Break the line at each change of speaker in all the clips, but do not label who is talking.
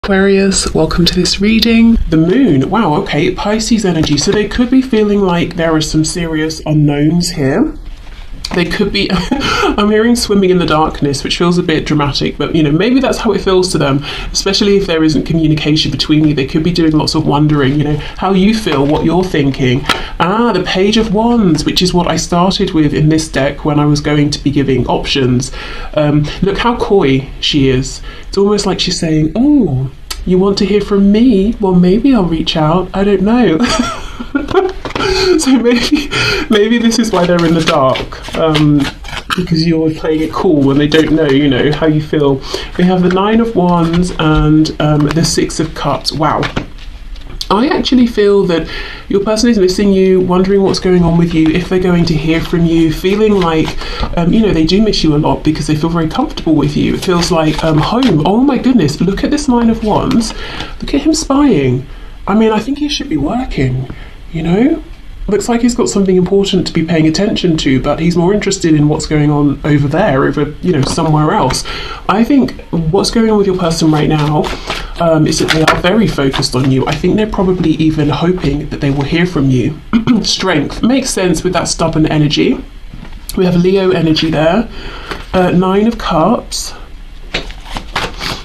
Aquarius, welcome to this reading. The moon, wow, okay, Pisces energy. So they could be feeling like there are some serious unknowns here. They could be, I'm hearing swimming in the darkness, which feels a bit dramatic, but maybe that's how it feels to them, especially if there isn't communication between you. They could be doing lots of wondering, how you feel, what you're thinking. The Page of Wands, which is what I started with in this deck when I was going to be giving options. Look how coy she is. It's almost like she's saying, oh, you want to hear from me? Well, maybe I'll reach out. I don't know. So maybe this is why they're in the dark, because you're playing it cool and they don't know, how you feel. We have the Nine of Wands and the Six of Cups. Wow. I actually feel that your person is missing you, wondering what's going on with you, if they're going to hear from you, feeling like, they do miss you a lot because they feel very comfortable with you. It feels like home. Oh my goodness, look at this Nine of Wands. Look at him spying. I think he should be working, Looks like he's got something important to be paying attention to, but he's more interested in what's going on over there, somewhere else. I think what's going on with your person right now is that they are very focused on you. I think they're probably even hoping that they will hear from you. Strength makes sense with that stubborn energy. We have Leo energy there. Nine of Cups.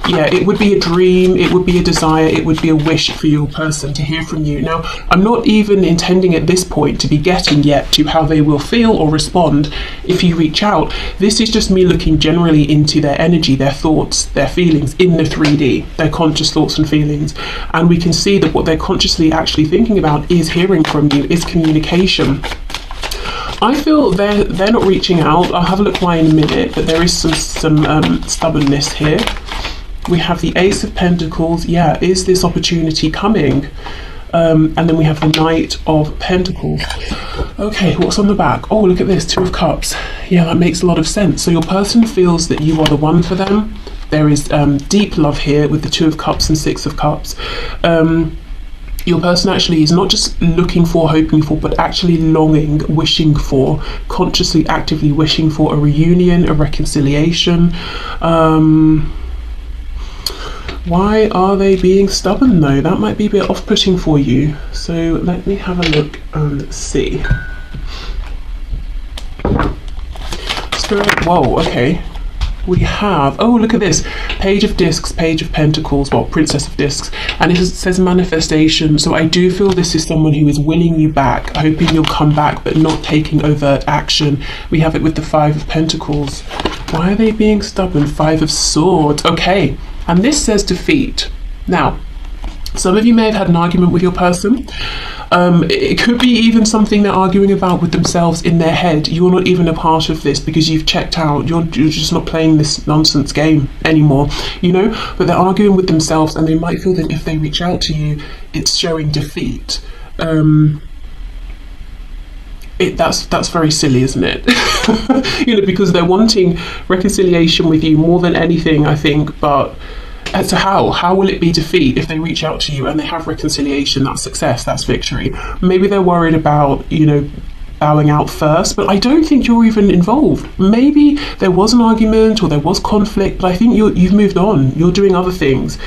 Yeah, it would be a dream, it would be a desire, it would be a wish for your person to hear from you. Now, I'm not even intending at this point to be getting yet to how they will feel or respond if you reach out. This is just me looking generally into their energy, their thoughts, their feelings in the 3D, their conscious thoughts and feelings. And we can see that what they're consciously actually thinking about is hearing from you, is communication. I feel they're not reaching out. I'll have a look why in a minute, but there is some stubbornness here. We have the Ace of Pentacles. Yeah, is this opportunity coming? And then we have the Knight of Pentacles. Okay, what's on the back? Oh, look at this, Two of Cups. Yeah, that makes a lot of sense. So your person feels that you are the one for them. There is deep love here with the Two of Cups and Six of Cups. Your person actually is not just looking for, hoping for, but actually longing, wishing for, consciously, actively wishing for a reunion, a reconciliation. Why are they being stubborn though? That might be a bit off-putting for you. So let me have a look and see. Spirit, whoa, okay. We have, oh, look at this. Page of Discs, Page of Pentacles, well, Princess of Discs. And it says manifestation. So I do feel this is someone who is winning you back, hoping you'll come back, but not taking overt action. We have it with the Five of Pentacles. Why are they being stubborn? Five of Swords, okay. And this says defeat. Now, some of you may have had an argument with your person. It could be even something they're arguing about with themselves in their head. You're not even a part of this because you've checked out. You're just not playing this nonsense game anymore, But they're arguing with themselves and they might feel that if they reach out to you, it's showing defeat. That's very silly, isn't it? Because they're wanting reconciliation with you more than anything, I think, but as to how will it be defeat if they reach out to you and they have reconciliation? That's success, that's victory. Maybe they're worried about, bowing out first, but I don't think you're even involved. Maybe there was an argument or there was conflict, but I think you've moved on. You're doing other things.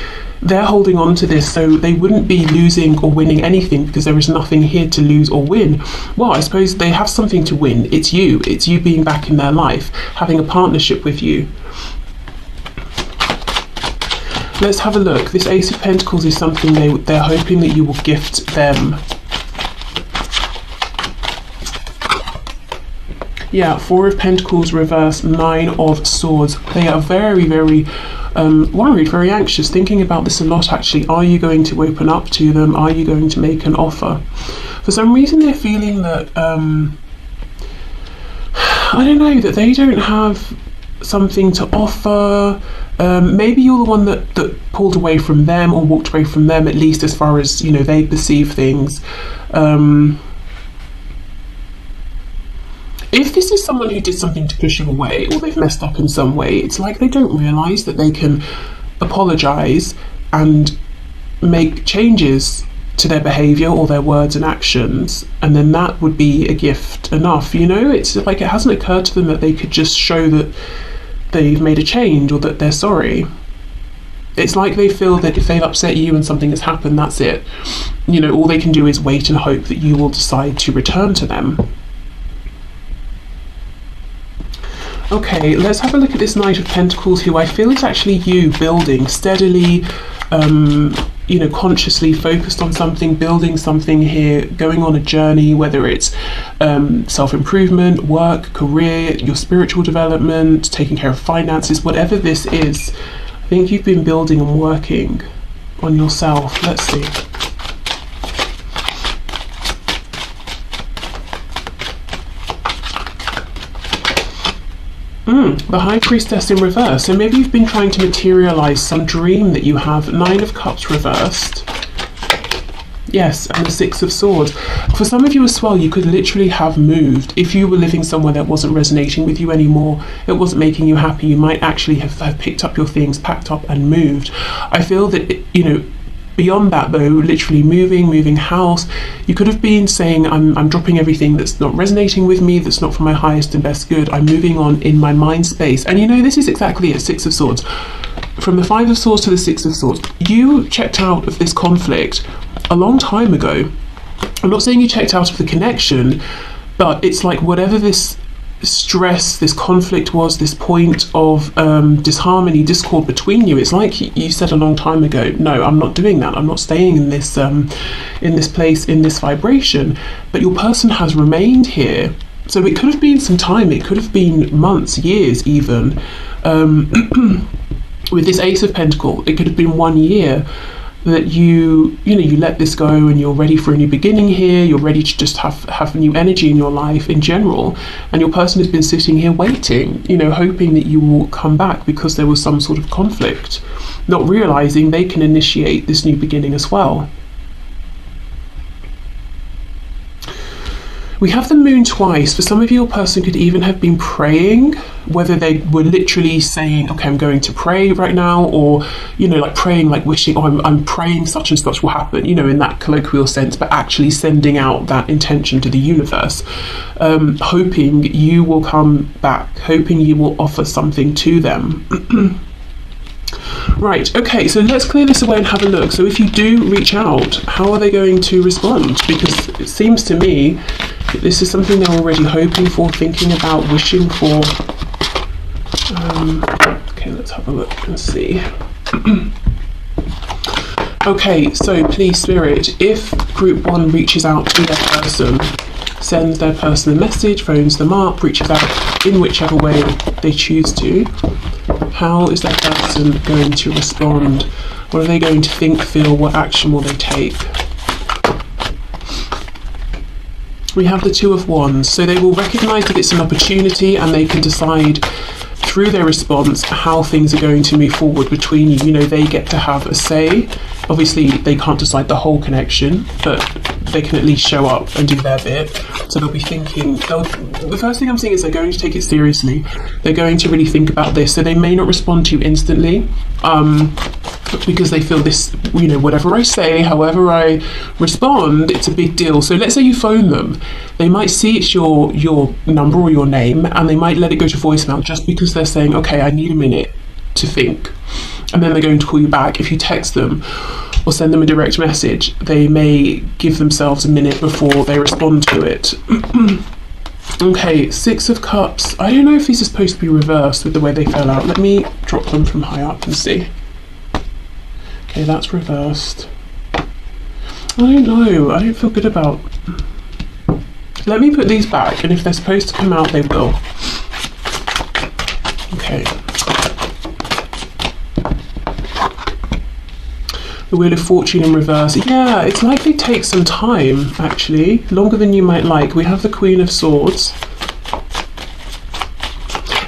They're holding on to this, so they wouldn't be losing or winning anything because there is nothing here to lose or win. Well, I suppose they have something to win. It's you being back in their life, having a partnership with you. Let's have a look. This Ace of Pentacles is something they're hoping that you will gift them. Yeah, Four of Pentacles reverse, Nine of Swords. They are very, very worried, very anxious, thinking about this a lot actually. Are you going to open up to them? Are you going to make an offer? For some reason they're feeling that, I don't know, that they don't have something to offer. Maybe you're the one that pulled away from them or walked away from them, at least as far as, they perceive things. If this is someone who did something to push you away or they've messed up in some way, it's like they don't realise that they can apologise and make changes to their behaviour or their words and actions, and then that would be a gift enough. It's like it hasn't occurred to them that they could just show that they've made a change or that they're sorry. It's like they feel that if they've upset you and something has happened, that's it. You know, all they can do is wait and hope that you will decide to return to them. Okay, let's have a look at this Knight of Pentacles, who I feel is actually you building steadily, you know, consciously focused on something, building something here, going on a journey, whether it's self-improvement, work, career, your spiritual development, taking care of finances, whatever this is. I think you've been building and working on yourself. Let's see. The High Priestess in reverse. So maybe you've been trying to materialize some dream that you have. 9 of Cups reversed. Yes, and the 6 of Swords. For some of you as well, you could literally have moved. If you were living somewhere that wasn't resonating with you anymore, it wasn't making you happy, you might actually have picked up your things, packed up and moved. I feel that, you know, beyond that though, literally moving house, you could have been saying, I'm dropping everything that's not resonating with me, that's not for my highest and best good. I'm moving on in my mind space. And you know, this is exactly it, 6 of Swords. From the 5 of Swords to the 6 of Swords, you checked out of this conflict a long time ago. I'm not saying you checked out of the connection, but it's like whatever this stress, this conflict was, this point of disharmony, discord between you, it's like you said a long time ago, no, I'm not doing that, I'm not staying in this place, in this vibration. But your person has remained here. So it could have been some time, it could have been months, years even. With this Ace of Pentacles, it could have been 1 year that you let this go and you're ready for a new beginning here, you're ready to just have new energy in your life in general, and your person has been sitting here waiting, you know, hoping that you will come back because there was some sort of conflict, not realizing they can initiate this new beginning as well. We have the Moon twice. For some of you, your person could even have been praying, whether they were literally saying, okay, I'm going to pray right now, or, you know, like praying, like wishing, oh, I'm praying such and such will happen, you know, in that colloquial sense, but actually sending out that intention to the universe, hoping you will come back, hoping you will offer something to them. Right, okay, so let's clear this away and have a look. So if you do reach out, how are they going to respond? Because it seems to me that this is something they're already hoping for, thinking about, wishing for. Okay, let's have a look and see. Okay, so please, Spirit, if Group 1 reaches out to their person, sends their person a message, phones them up, reaches out in whichever way they choose to, how is that person going to respond? What are they going to think, feel? What action will they take? We have the Two of Wands. So they will recognize that it's an opportunity and they can decide through their response how things are going to move forward between you. You know, they get to have a say. Obviously, they can't decide the whole connection, but they can at least show up and do their bit. So they'll be thinking, the first thing I'm seeing is they're going to take it seriously. They're going to really think about this. So they may not respond to you instantly, because they feel this, you know, whatever I say, however I respond, it's a big deal. So let's say you phone them. They might see it's your number or your name, and they might let it go to voicemail just because they're saying, okay, I need a minute to think. And then they're going to call you back. If you text them or send them a direct message, they may give themselves a minute before they respond to it. Okay, 6 of Cups. I don't know if these are supposed to be reversed with the way they fell out. Let me drop them from high up and see. Okay, that's reversed. I don't know. I don't feel good about... Let me put these back, and if they're supposed to come out, they will. Okay. The Wheel of Fortune in reverse. Yeah, it's likely to take some time, actually. Longer than you might like. We have the Queen of Swords.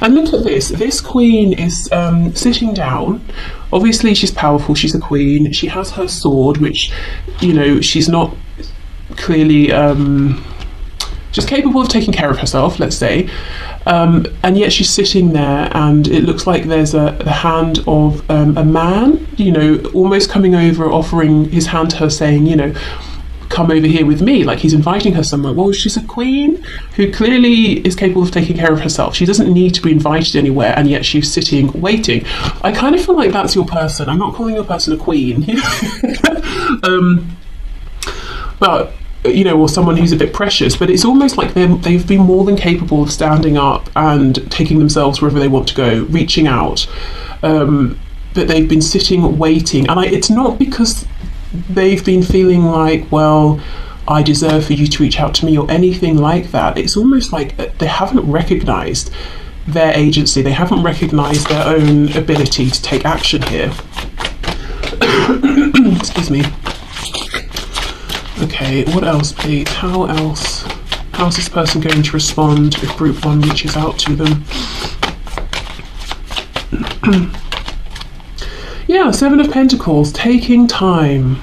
And look at this. This Queen is sitting down. Obviously, she's powerful. She's a queen. She has her sword, which, you know, she's not clearly just capable of taking care of herself, let's say. And yet she's sitting there, and it looks like there's the hand of a man, you know, almost coming over, offering his hand to her, saying, you know, come over here with me, like he's inviting her somewhere. Well, she's a queen who clearly is capable of taking care of herself. She doesn't need to be invited anywhere, and yet she's sitting waiting. I kind of feel like that's your person. I'm not calling your person a queen. But you know, or someone who's a bit precious, but it's almost like they've been more than capable of standing up and taking themselves wherever they want to go, reaching out, but they've been sitting waiting. And it's not because they've been feeling like, well, I deserve for you to reach out to me or anything like that. It's almost like they haven't recognized their agency, they haven't recognized their own ability to take action here. Excuse me. Okay, what else, please? How's this person going to respond if group 1 reaches out to them? Yeah, 7 of Pentacles, taking time.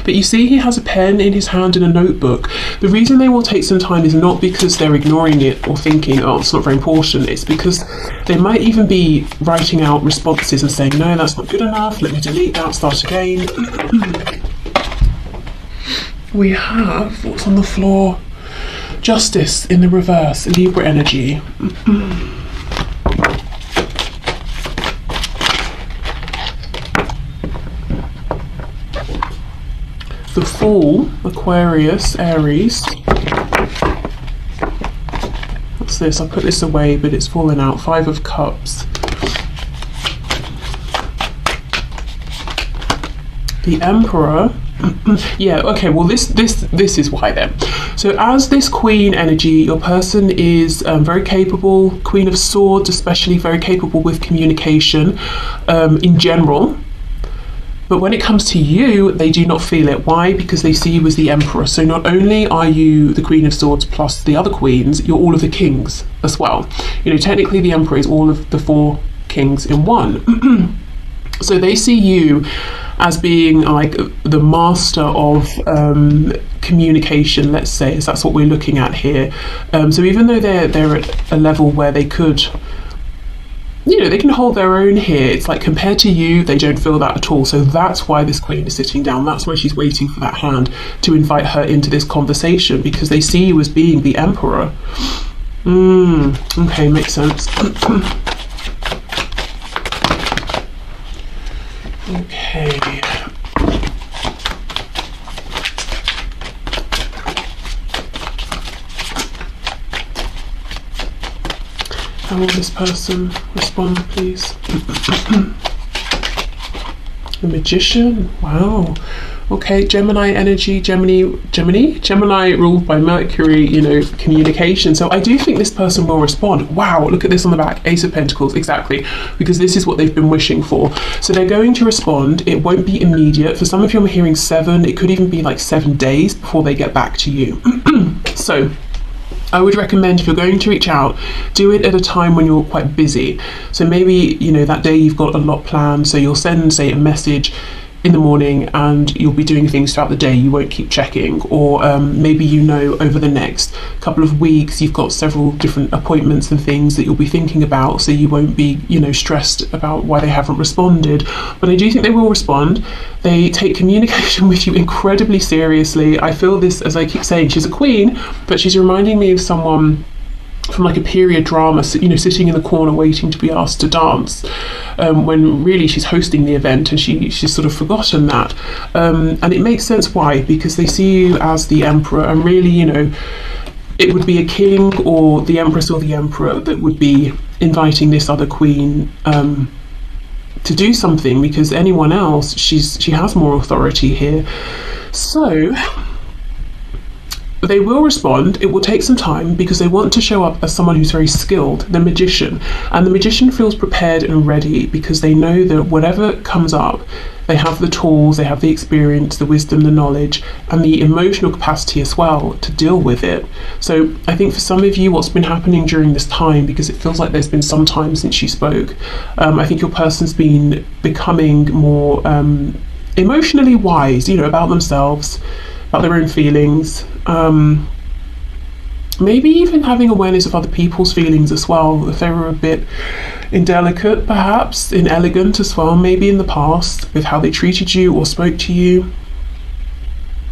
But you see, he has a pen in his hand and a notebook. The reason they will take some time is not because they're ignoring it or thinking, oh, it's not very important. It's because they might even be writing out responses and saying, no, that's not good enough. Let me delete that, start again. We have, what's on the floor? Justice in the reverse, Libra energy. The Fool, Aquarius, Aries. What's this? I put this away, but it's fallen out. 5 of Cups. The Emperor. Yeah, okay, well this is why then. So as this Queen energy, your person is very capable, Queen of Swords especially, very capable with communication in general. But when it comes to you, they do not feel it. Why? Because they see you as the Emperor. So not only are you the Queen of Swords plus the other queens, you're all of the kings as well. You know, technically the Emperor is all of the 4 kings in one. So they see you as being like the master of communication, let's say, as that's what we're looking at here. So even though they're at a level where they could, you know, they can hold their own here, it's like compared to you, they don't feel that at all. So that's why this Queen is sitting down. That's why she's waiting for that hand to invite her into this conversation, because they see you as being the Emperor. Okay, makes sense. Okay. How will this person respond, please? The Magician. Wow. Okay, Gemini energy, Gemini ruled by Mercury, you know, communication. So I do think this person will respond. Wow, look at this on the back, Ace of Pentacles, exactly, because this is what they've been wishing for. So they're going to respond. It won't be immediate. For some of you, I'm hearing 7. It could even be like 7 days before they get back to you. So I would recommend, if you're going to reach out, do it at a time when you're quite busy. So maybe, you know, that day you've got a lot planned, so you'll send, say, a message in the morning and you'll be doing things throughout the day, you won't keep checking. Or maybe, you know, over the next couple of weeks you've got several different appointments and things that you'll be thinking about, so you won't be, you know, stressed about why they haven't responded. But I do think they will respond. They take communication with you incredibly seriously. I feel this, as I keep saying, she's a queen, but she's reminding me of someone from like a period drama, you know, sitting in the corner waiting to be asked to dance, when really she's hosting the event and she's sort of forgotten that. And it makes sense why, because they see you as the Emperor, and really, you know, it would be a king or the Empress or the Emperor that would be inviting this other queen to do something, because anyone else, she has more authority here. So they will respond. It will take some time because they want to show up as someone who's very skilled, the Magician. And the Magician feels prepared and ready because they know that whatever comes up, they have the tools, they have the experience, the wisdom, the knowledge, and the emotional capacity as well to deal with it. So I think for some of you, what's been happening during this time, because it feels like there's been some time since you spoke, I think your person's been becoming more emotionally wise, you know, about themselves, about their own feelings, maybe even having awareness of other people's feelings as well, if they were a bit indelicate, perhaps inelegant as well, maybe in the past with how they treated you or spoke to you.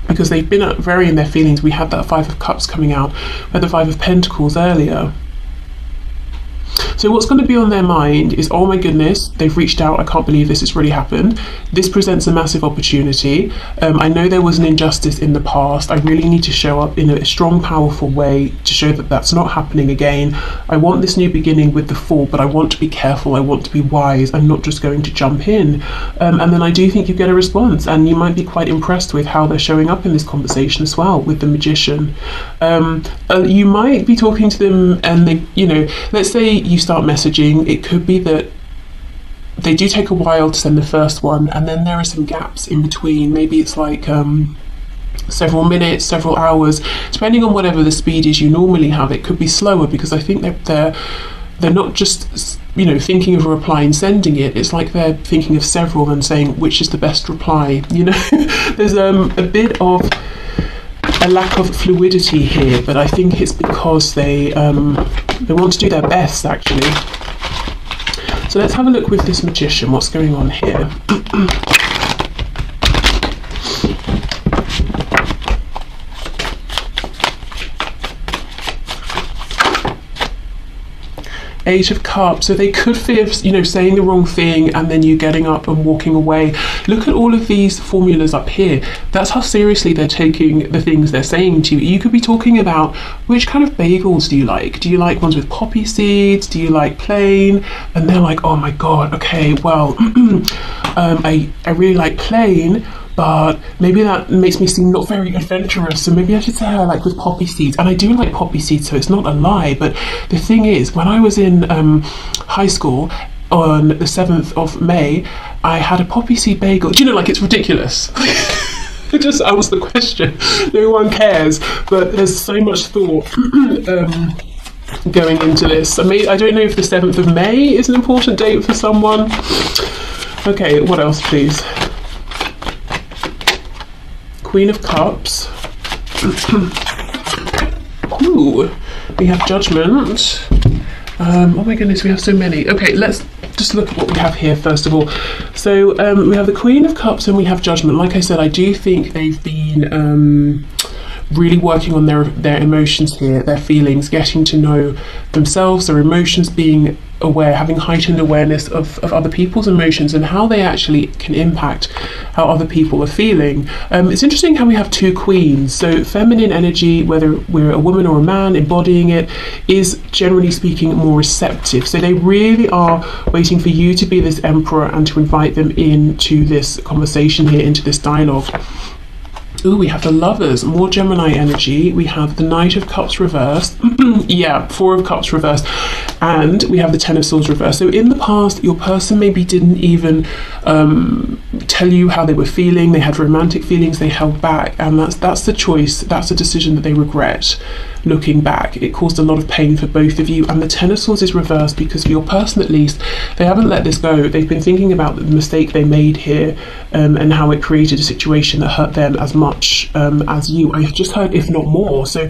because they've been very in their feelings. We had that Five of Cups coming out, we had the Five of Pentacles earlier. So what's going to be on their mind is, oh my goodness, they've reached out, I can't believe this has really happened. This presents a massive opportunity. I know there was an injustice in the past. I really need to show up in a strong, powerful way to show that that's not happening again. I want this new beginning with the Fool, but I want to be careful, I want to be wise. I'm not just going to jump in. And then I do think you get a response, and you might be quite impressed with how they're showing up in this conversation as well with the Magician. You might be talking to them and they, you know, let's say you start messaging, it could be that they do take a while to send the first one, and then there are some gaps in between. Maybe it's like several minutes, several hours, depending on whatever the speed is you normally have. It could be slower, because I think they're not just, you know, thinking of a reply and sending it. It's like they're thinking of several and saying which is the best reply, you know. There's a bit of a lack of fluidity here, but I think it's because they want to do their best, actually. So let's have a look with this Magician, what's going on here. Eight of Cups. So they could fear, you know, saying the wrong thing and then you getting up and walking away. Look at all of these formulas up here. That's how seriously they're taking the things they're saying to you. You could be talking about, which kind of bagels do you like? Do you like ones with poppy seeds? Do you like plain? And they're like, oh my god, okay, well, I really like plain, but maybe that makes me seem not very adventurous, so maybe I should say I like with poppy seeds. And I do like poppy seeds, so it's not a lie. But the thing is, when I was in high school, on the 7th of May, I had a poppy seed bagel. Do you know, like, it's ridiculous. Just ask the question. No one cares, but there's so much thought going into this. I don't know if the 7th of May is an important date for someone. Okay, what else, please? Queen of Cups. Ooh, we have Judgment. Oh my goodness, we have so many. Okay, let's just look at what we have here first of all. So we have the Queen of Cups and we have Judgment. Like I said, I do think they've been really working on their emotions here, their feelings, getting to know themselves, their emotions, being aware, having heightened awareness of other people's emotions and how they actually can impact how other people are feeling. It's interesting how we have two queens. So feminine energy, whether we're a woman or a man embodying it, is generally speaking more receptive. So they really are waiting for you to be this emperor and to invite them into this conversation here, into this dialogue. Ooh, we have the Lovers, more Gemini energy. We have the Knight of Cups reversed. Yeah, Four of Cups reversed. And we have the Ten of Swords reversed. So in the past, your person maybe didn't even tell you how they were feeling. They had romantic feelings, they held back. And that's the choice, that's the decision that they regret looking back. It caused a lot of pain for both of you. And the Ten of Swords is reversed because for your person at least, they haven't let this go. They've been thinking about the mistake they made here and how it created a situation that hurt them as much as you. I've just heard, if not more. So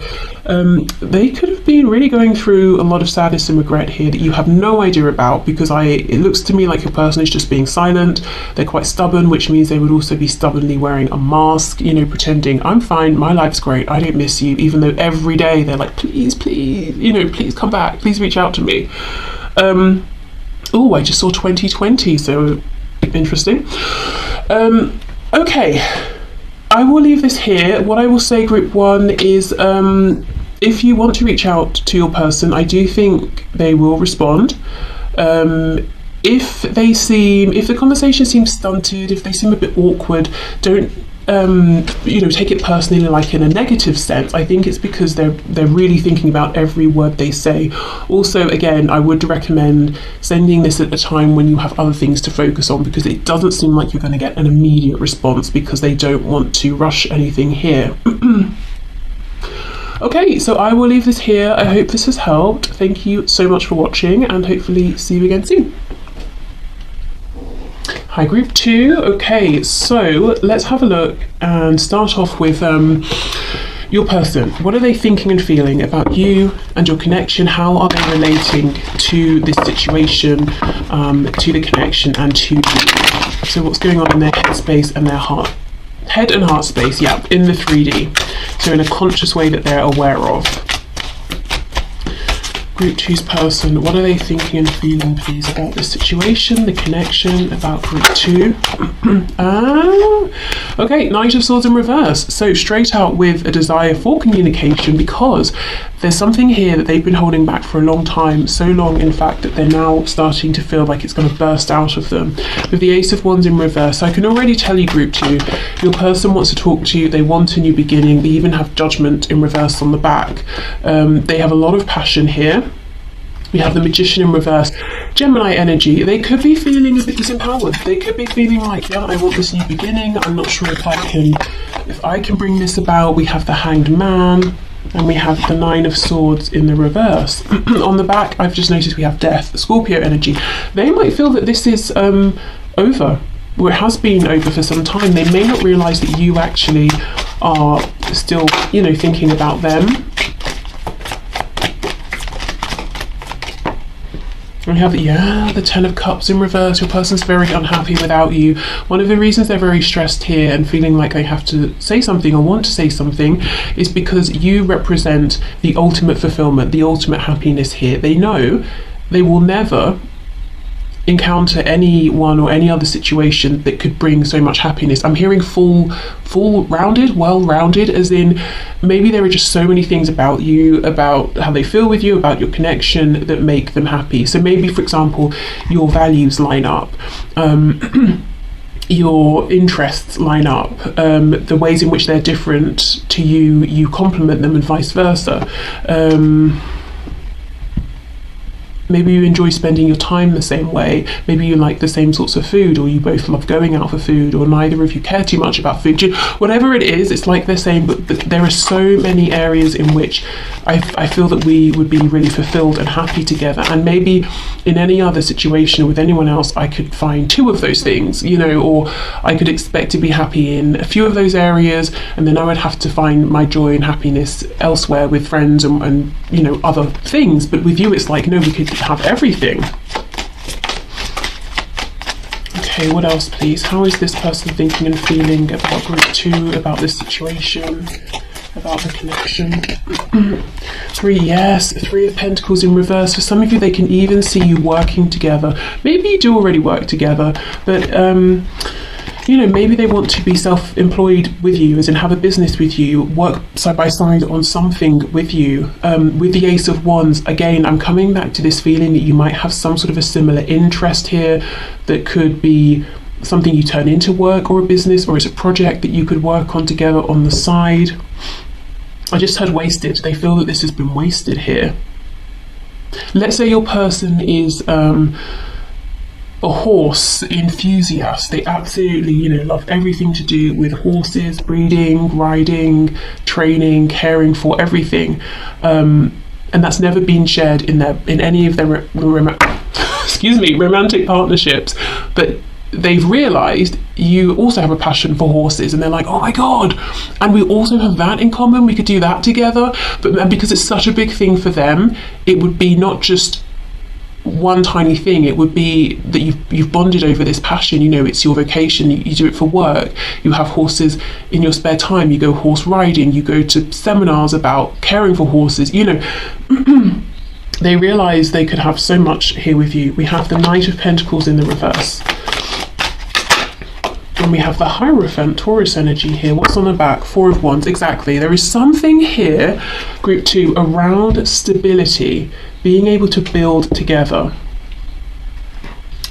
they could have been really going through a lot of sadness and regret here that you have no idea about, because it looks to me like your person is just being silent. They're quite stubborn, which means they would also be stubbornly wearing a mask, you know, pretending I'm fine, my life's great, I don't miss you, even though every day they're like, please, you know, please come back, please reach out to me. Oh, I just saw 2020, so interesting. Okay, I will leave this here. What I will say, group one, is if you want to reach out to your person, I do think they will respond. If the conversation seems stunted, if they seem a bit awkward, don't take it personally, like in a negative sense. I think it's because they're really thinking about every word they say. Also, again, I would recommend sending this at a time when you have other things to focus on, because it doesn't seem like you're going to get an immediate response because they don't want to rush anything here. Okay, so I will leave this here. I hope this has helped. Thank you so much for watching, and hopefully see you again soon. Hi, group two. Okay, so let's have a look and start off with your person. What are they thinking and feeling about you and your connection? How are they relating to this situation, to the connection, and to you? So what's going on in their headspace and their heart? Head and heart space, yeah, in the 3D. So in a conscious way that they're aware of. Group 2's person, what are they thinking and feeling, please, about this situation, the connection, about Group 2? Okay, Knight of Swords in reverse. So straight out with a desire for communication, because there's something here that they've been holding back for a long time, so long in fact that they're now starting to feel like it's going to burst out of them. With the Ace of Wands in reverse, I can already tell you, Group 2, your person wants to talk to you, they want a new beginning, they even have Judgment in reverse on the back. They have a lot of passion here. We have the Magician in reverse. Gemini energy, they could be feeling a bit disempowered. They could be feeling like, yeah, I want this new beginning. I'm not sure if I can bring this about. We have the Hanged Man, and we have the 9 of Swords in the reverse. On the back, I've just noticed we have Death, Scorpio energy. They might feel that this is over, or it has been over for some time. They may not realise that you actually are still, you know, thinking about them. We have, yeah, the 10 of Cups in reverse. Your person's very unhappy without you. One of the reasons they're very stressed here and feeling like they have to say something or want to say something is because you represent the ultimate fulfillment, the ultimate happiness here. They know they will never encounter anyone or any other situation that could bring so much happiness. I'm hearing full-rounded, well-rounded, as in maybe there are just so many things about you, about how they feel with you, about your connection that make them happy. So maybe, for example, your values line up, your interests line up, the ways in which they're different to you, you complement them, and vice versa. Maybe you enjoy spending your time the same way. Maybe you like the same sorts of food, or you both love going out for food, or neither of you care too much about food. Whatever it is, it's like they're saying, but there are so many areas in which I feel that we would be really fulfilled and happy together. And maybe in any other situation with anyone else, I could find 2 of those things, you know, or I could expect to be happy in a few of those areas, and then I would have to find my joy and happiness elsewhere with friends and you know, other things. But with you, it's like, no, we could have everything. Okay, what else, please? How is this person thinking and feeling about Group 2, about this situation, about the connection? 3, yes, 3 of Pentacles in reverse. For some of you, they can even see you working together. Maybe you do already work together, but you know, maybe they want to be self-employed with you, as in have a business with you, work side by side on something with you. With the Ace of Wands, again, I'm coming back to this feeling that you might have some sort of a similar interest here that could be something you turn into work or a business, or it's a project that you could work on together on the side. I just heard wasted. They feel that this has been wasted here. Let's say your person is a horse enthusiast. They absolutely, you know, love everything to do with horses, breeding, riding, training, caring for everything, and that's never been shared in any of their romantic partnerships. But they've realized you also have a passion for horses, and they're like, oh my god, and we also have that in common, we could do that together. But because it's such a big thing for them, it would be not just one tiny thing, it would be that you've bonded over this passion. You know, it's your vocation, you do it for work, you have horses in your spare time, you go horse riding, you go to seminars about caring for horses, you know. They realize they could have so much here with you. We have the Knight of Pentacles in the reverse, and we have the Hierophant, Taurus energy here. What's on the back? 4 of Wands, exactly. There is something here, Group 2, around stability, being able to build together.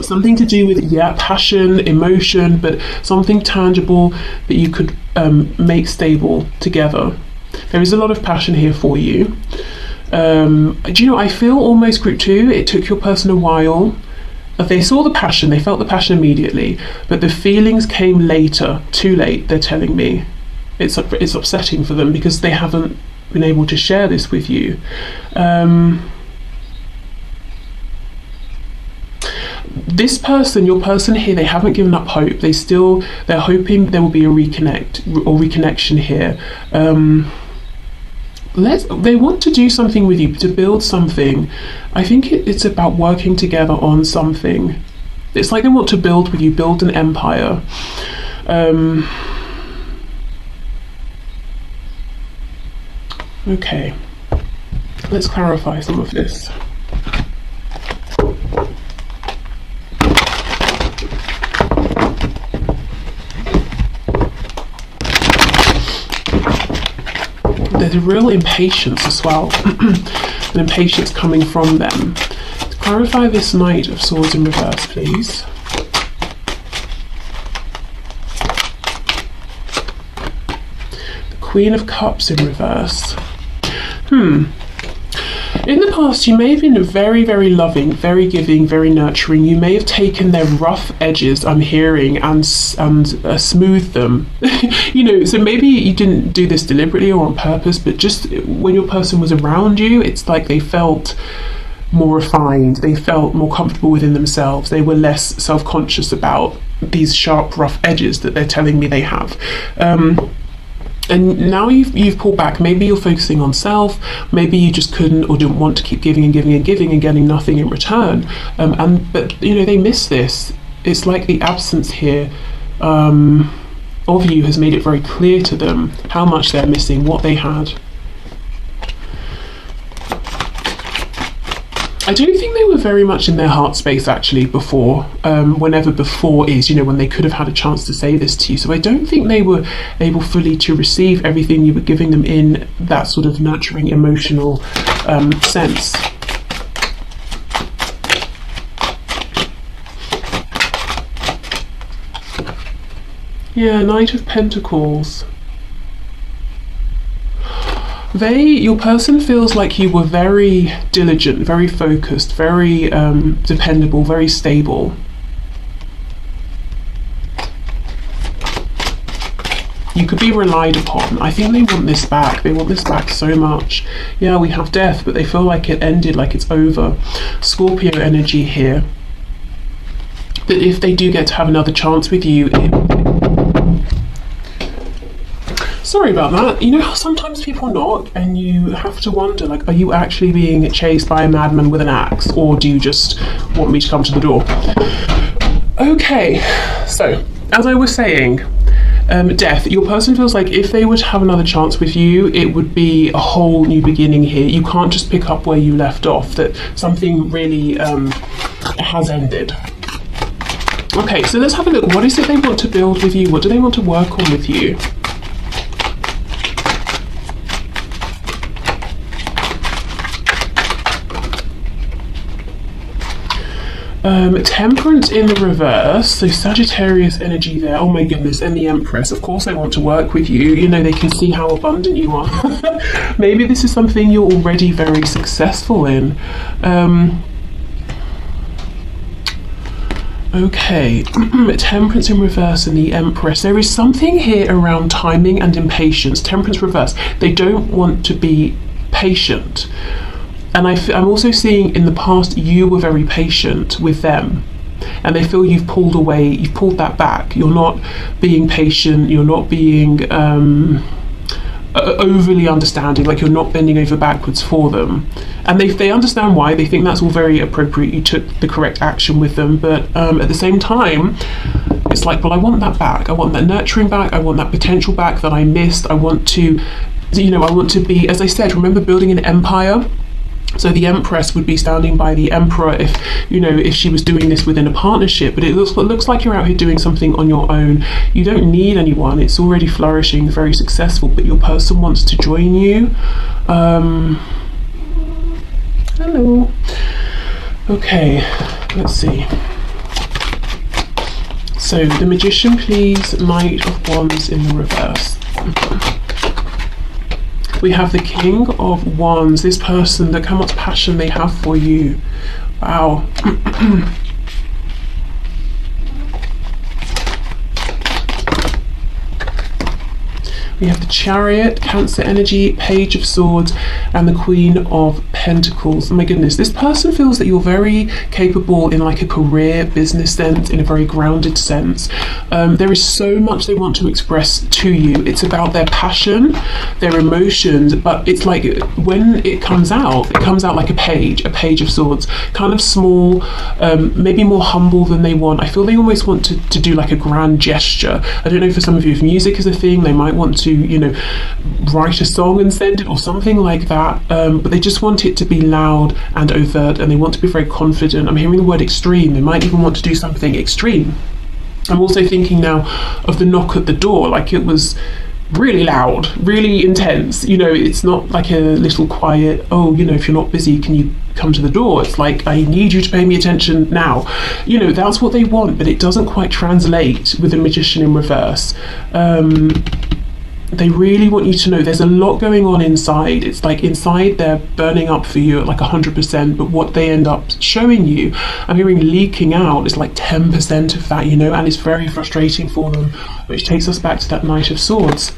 Something to do with, yeah, passion, emotion, but something tangible that you could make stable together. There is a lot of passion here for you. Do you know, I feel almost, Group 2, it took your person a while. They saw the passion, they felt the passion immediately, but the feelings came later, too late, they're telling me. It's upsetting for them because they haven't been able to share this with you. This person, your person here, they haven't given up hope. They're hoping there will be a reconnection here. They want to do something with you, to build something. I think it's about working together on something. It's like they want to build with you, build an empire. Okay, let's clarify some of this. There's a real impatience as well, an impatience coming from them. To clarify this Knight of Swords in reverse, please. The Queen of Cups in reverse. In the past, you may have been very, very loving, very giving, very nurturing. You may have taken their rough edges, I'm hearing, and smoothed them. You know, so maybe you didn't do this deliberately or on purpose, but just when your person was around you, it's like they felt more refined, they felt more comfortable within themselves, they were less self-conscious about these sharp, rough edges that they're telling me they have. And now you've pulled back. Maybe you're focusing on self. Maybe you just couldn't or didn't want to keep giving and giving and giving and getting nothing in return. But you know, they miss this. It's like the absence here of you has made it very clear to them how much they're missing, what they had. I don't think they were very much in their heart space actually before, whenever before is, you know, when they could have had a chance to say this to you. So I don't think they were able fully to receive everything you were giving them in that sort of nurturing emotional sense. Yeah, Knight of Pentacles. Your person feels like you were very diligent, very focused, very dependable, very stable. You could be relied upon. I think they want this back. They want this back so much. Yeah, we have Death, but they feel like it ended, like it's over. Scorpio energy here. But if they do get to have another chance with you, sorry about that. You know how sometimes people knock and you have to wonder, like, are you actually being chased by a madman with an axe, or do you just want me to come to the door? Okay, so as I was saying, Death, your person feels like if they were to have another chance with you, it would be a whole new beginning here. You can't just pick up where you left off, that something really has ended. Okay, so let's have a look. What is it they want to build with you? What do they want to work on with you? Temperance in the reverse, so Sagittarius energy there. Oh my goodness, and the Empress. Of course they want to work with you. You know, they can see how abundant you are. Maybe this is something you're already very successful in. Okay, Temperance in reverse and the Empress. There is something here around timing and impatience. Temperance reverse. They don't want to be patient. And I'm also seeing in the past you were very patient with them, and they feel you've pulled away, you've pulled that back. You're not being patient, you're not being overly understanding, like you're not bending over backwards for them. And they understand why, they think that's all very appropriate, you took the correct action with them, but at the same time, it's like, well, I want that back, I want that nurturing back, I want that potential back that I missed. I want to, you know, I want to be, as I said, remember building an empire? So the Empress would be standing by the Emperor if, you know, if she was doing this within a partnership, but it looks like you're out here doing something on your own. You don't need anyone, it's already flourishing, very successful, but your person wants to join you. Hello. Okay, let's see. So the Magician, please. Knight of Wands in the reverse. We have the King of Wands, this person, look how much passion they have for you. Wow. We have the Chariot, Cancer energy, Page of Swords, and the Queen of Pentacles. Oh my goodness, this person feels that you're very capable in like a career, business sense, in a very grounded sense. There is so much they want to express to you. It's about their passion, their emotions, but it's like when it comes out like a page of swords, kind of small, maybe more humble than they want. I feel they almost want to do like a grand gesture. I don't know, for some of you, if music is a thing, they might want to, you know, write a song and send it or something like that, but they just want it to be loud and overt, and they want to be very confident. I'm hearing the word extreme. They might even want to do something extreme. I'm also thinking now of the knock at the door, like it was really loud, really intense. You know, it's not like a little quiet, oh, you know, if you're not busy, can you come to the door? It's like, I need you to pay me attention now. You know, that's what they want, but it doesn't quite translate with the Magician in reverse. They really want you to know there's a lot going on inside. It's like inside they're burning up for you at like 100%, but what they end up showing you, I'm hearing leaking out, is like 10% of that, you know, and it's very frustrating for them, which takes us back to that Knight of Swords.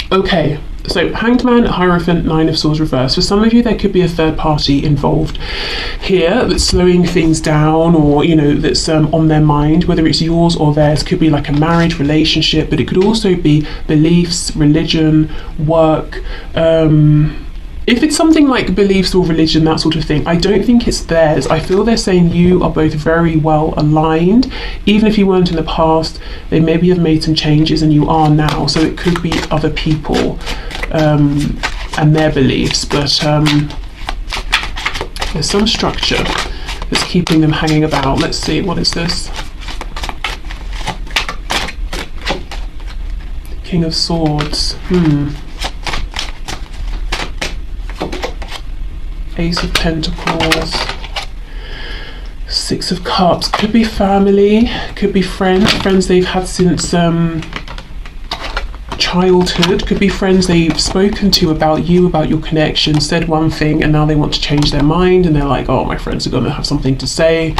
Okay, so Hanged Man, Hierophant, Nine of Swords reverse. For some of you, there could be a third party involved here that's slowing things down, or, you know, that's on their mind, whether it's yours or theirs. Could be like a marriage, relationship, but it could also be beliefs, religion, work. If it's something like beliefs or religion, that sort of thing, I don't think it's theirs. I feel they're saying you are both very well aligned. Even if you weren't in the past, they maybe have made some changes and you are now. So it could be other people and their beliefs, but there's some structure that's keeping them hanging about. Let's see, what is this? King of Swords. Ace of Pentacles, Six of Cups. Could be family, could be friends they've had since childhood. Could be friends they've spoken to about you, about your connection, said one thing, and now they want to change their mind, and they're like, oh, my friends are going to have something to say.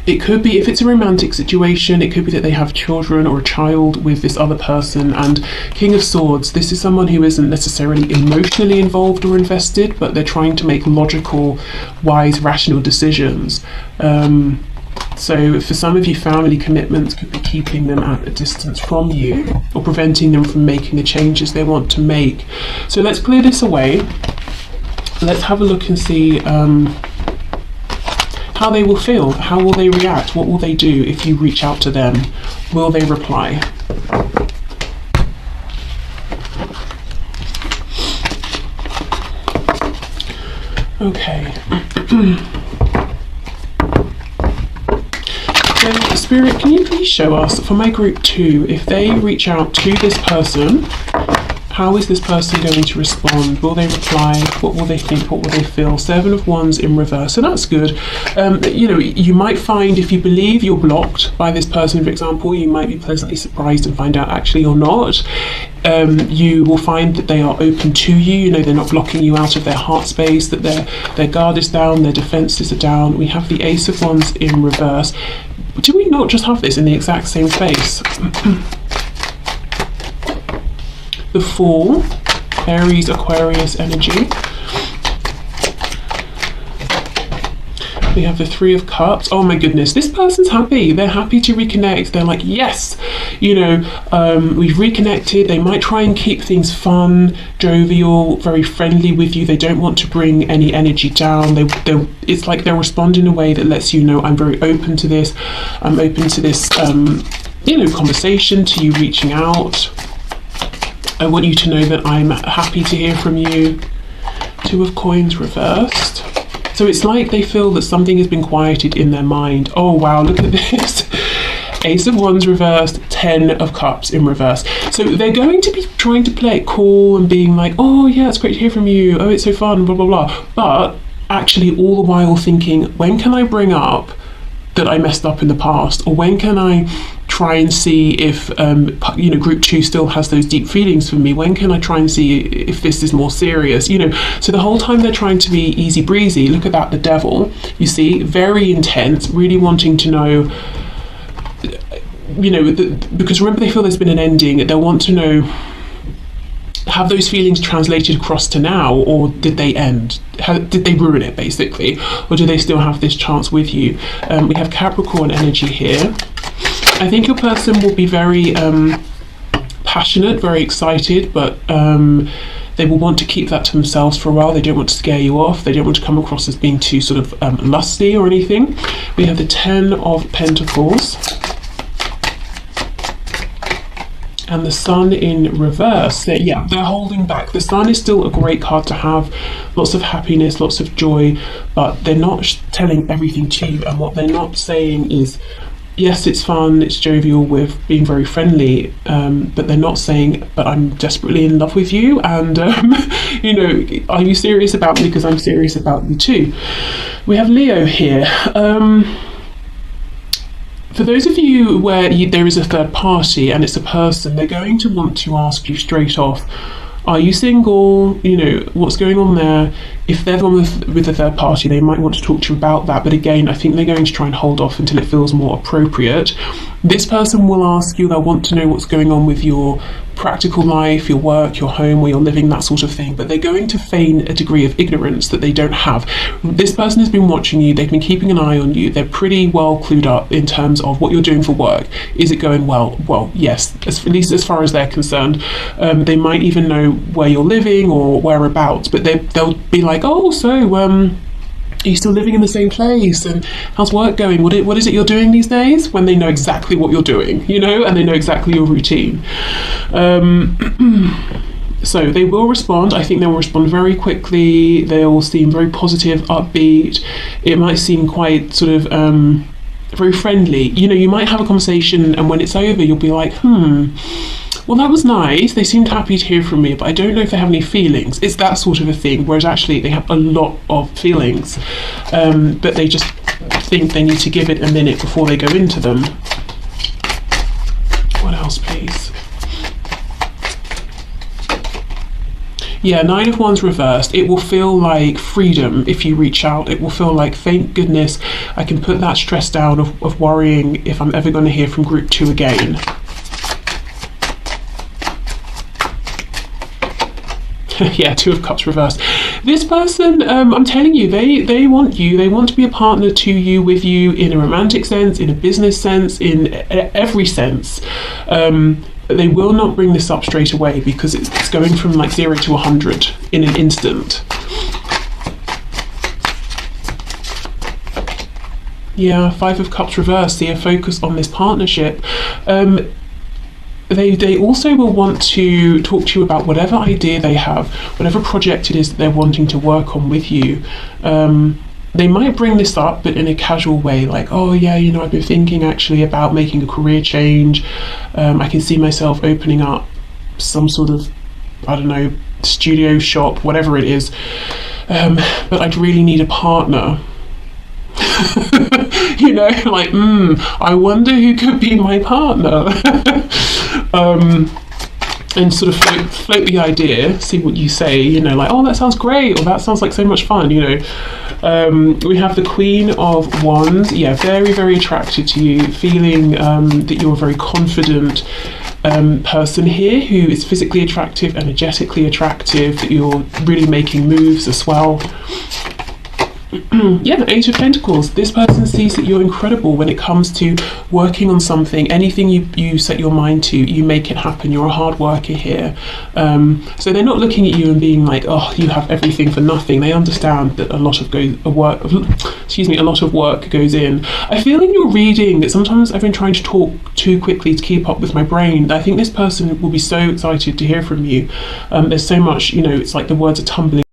It could be, if it's a romantic situation, it could be that they have children or a child with this other person. And King of Swords, this is someone who isn't necessarily emotionally involved or invested, but they're trying to make logical, wise, rational decisions. So for some of you, family commitments could be keeping them at a distance from you, or preventing them from making the changes they want to make. So let's clear this away. Let's have a look and see how they will feel. How will they react? What will they do if you reach out to them? Will they reply? Okay. So, Spirit, can you please show us, for my group 2, if they reach out to this person, how is this person going to respond? Will they reply? What will they think? What will they feel? Seven of Wands in reverse. So that's good. You know, you might find, if you believe you're blocked by this person, for example, you might be pleasantly surprised and find out actually you're not. You will find that they are open to you. You know, they're not blocking you out of their heart space, that their guard is down, their defenses are down. We have the Ace of Wands in reverse. Do we not just have this in the exact same space? The Fool, Aries, Aquarius energy. We have the Three of Cups. Oh my goodness, this person's happy. They're happy to reconnect. They're like, yes, you know, we've reconnected. They might try and keep things fun, jovial, very friendly with you. They don't want to bring any energy down. It's like they're responding in a way that lets you know, I'm very open to this. I'm open to this, you know, conversation, to you reaching out. I want you to know that I'm happy to hear from you. Two of Coins reversed. So it's like they feel that something has been quieted in their mind. Oh wow, look at this. Ace of Wands reversed, 10 of Cups in reverse. So they're going to be trying to play it cool and being like, oh yeah, it's great to hear from you. Oh, it's so fun, blah, blah, blah. But actually all the while thinking, when can I bring up that I messed up in the past? Or when can I try and see if, you know, group 2 still has those deep feelings for me? When can I try and see if this is more serious? You know, so the whole time they're trying to be easy breezy. Look at that, the Devil, you see, very intense, really wanting to know, you know, because remember, they feel there's been an ending. They'll want to know have those feelings translated across to now, or did they end? Did they ruin it, basically? Or do they still have this chance with you? We have Capricorn energy here. I think your person will be very passionate, very excited, but they will want to keep that to themselves for a while. They don't want to scare you off. They don't want to come across as being too sort of lusty or anything. We have the 10 of Pentacles. And the Sun in reverse. They're holding back. The Sun is still a great card to have. Lots of happiness, lots of joy, but they're not telling everything to you. And what they're not saying is, yes, it's fun, it's jovial with being very friendly, but they're not saying, but I'm desperately in love with you, and you know, are you serious about me? Because I'm serious about you too. We have Leo here. For those of you where there is a third party and it's a person, they're going to want to ask you straight off, are you single? You know, what's going on there? If they're the one with the third party, they might want to talk to you about that. But again, I think they're going to try and hold off until it feels more appropriate. This person will ask you, they'll want to know what's going on with your practical life, your work, your home, where you're living, that sort of thing. But they're going to feign a degree of ignorance that they don't have. This person has been watching you, they've been keeping an eye on you, they're pretty well clued up in terms of what you're doing for work. Is it going well? Well, yes, at least as far as they're concerned. They might even know where you're living or whereabouts, but they'll be like, oh, so are you still living in the same place, and how's work going? What is it you're doing these days? When they know exactly what you're doing, you know, and they know exactly your routine. So they will respond. I think they will respond very quickly. They all seem very positive, upbeat. It might seem quite sort of very friendly. You know, you might have a conversation, and when it's over, you'll be like, well, that was nice. They seemed happy to hear from me, but I don't know if they have any feelings. It's that sort of a thing, whereas actually they have a lot of feelings, but they just think they need to give it a minute before they go into them. What else, please? Yeah, 9 of Wands reversed. It will feel like freedom if you reach out. It will feel like, thank goodness, I can put that stress down of worrying if I'm ever going to hear from group 2 again. Yeah, 2 of Cups reversed. This person, I'm telling you, they want you. They want to be a partner to you, with you, in a romantic sense, in a business sense, in every sense. They will not bring this up straight away, because it's going from like 0 to 100 in an instant. Yeah, 5 of Cups reversed. See a focus on this partnership. They also will want to talk to you about whatever idea they have, whatever project it is that they're wanting to work on with you. They might bring this up, but in a casual way, like, oh yeah, you know, I've been thinking actually about making a career change. I can see myself opening up some sort of, I don't know, studio shop, whatever it is. But I'd really need a partner. You know, like, I wonder who could be my partner. And sort of float the idea, see what you say, you know, like, oh, that sounds great, or that sounds like so much fun, you know. We have the Queen of Wands. Yeah, very, very attracted to you, feeling that you're a very confident person here, who is physically attractive, energetically attractive, that you're really making moves as well. Yeah, 8 of Pentacles. This person sees that you're incredible when it comes to working on something. Anything you set your mind to, you make it happen. You're a hard worker here. So they're not looking at you and being like, oh, you have everything for nothing. They understand that a lot of work goes in. I feel in your reading that sometimes I've been trying to talk too quickly to keep up with my brain. I think this person will be so excited to hear from you. There's so much, you know, it's like the words are tumbling